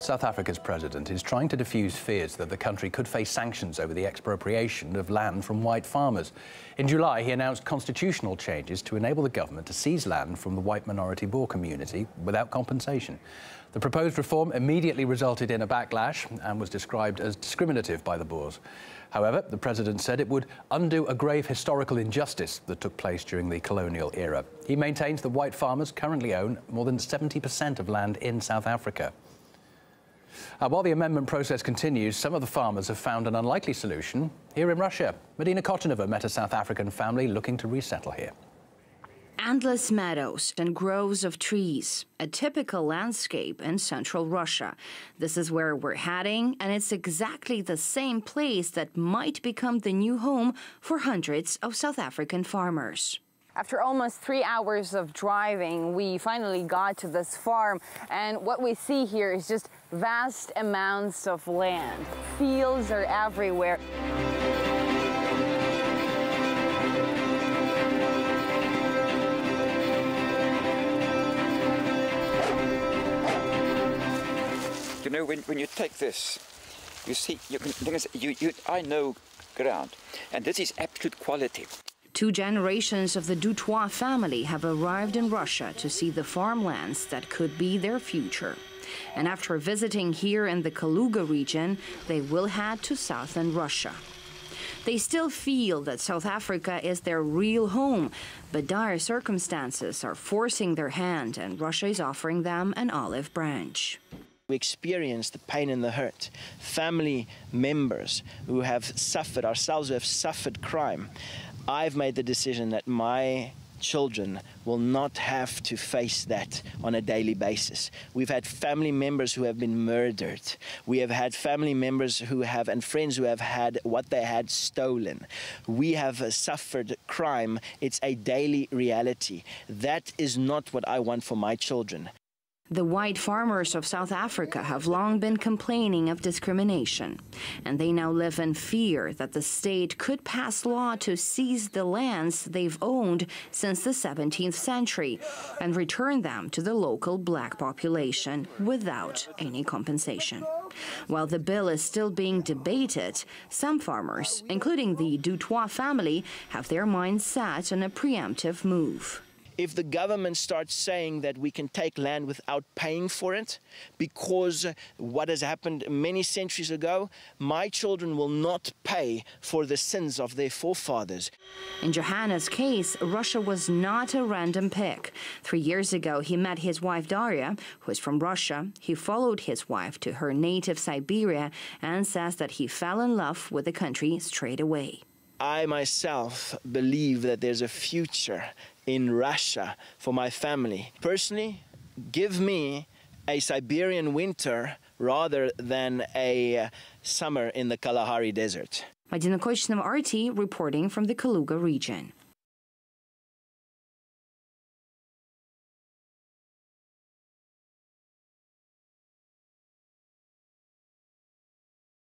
South Africa's president is trying to diffuse fears that the country could face sanctions over the expropriation of land from white farmers. In July, he announced constitutional changes to enable the government to seize land from the white minority Boer community without compensation. The proposed reform immediately resulted in a backlash and was described as discriminative by the Boers. However, the president said it would undo a grave historical injustice that took place during the colonial era. He maintains that white farmers currently own more than 70% of land in South Africa. While the amendment process continues, some of the farmers have found an unlikely solution here in Russia. Medina Kotonova met a South African family looking to resettle here. Endless meadows and groves of trees, a typical landscape in central Russia. This is where we're heading, and it's exactly the same place that might become the new home for hundreds of South African farmers. After almost 3 hours of driving, we finally got to this farm, and what we see here is just vast amounts of land. Fields are everywhere. You know, when you take this, you see, I know ground, and this is absolute quality. 2 generations of the Dutoit family have arrived in Russia to see the farmlands that could be their future. And after visiting here in the Kaluga region, they will head to southern Russia. They still feel that South Africa is their real home, but dire circumstances are forcing their hand, and Russia is offering them an olive branch. We experience the pain and the hurt. Family members who have suffered, ourselves who have suffered crime. I've made the decision that my children will not have to face that on a daily basis. We've had family members who have been murdered. We have had family members who have, and friends who have had what they had stolen. We have suffered crime. It's a daily reality. That is not what I want for my children. The white farmers of South Africa have long been complaining of discrimination, and they now live in fear that the state could pass law to seize the lands they've owned since the 17th century and return them to the local black population without any compensation. While the bill is still being debated, some farmers, including the Dutoit family, have their minds set on a preemptive move. If the government starts saying that we can take land without paying for it, because what has happened many centuries ago, my children will not pay for the sins of their forefathers. In Johanna's case, Russia was not a random pick. 3 years ago, he met his wife Daria, who is from Russia. He followed his wife to her native Siberia and says that he fell in love with the country straight away. I myself believe that there's a future in Russia for my family. Personally, give me a Siberian winter rather than a summer in the Kalahari Desert. Medina Kotonova, RT, reporting from the Kaluga region.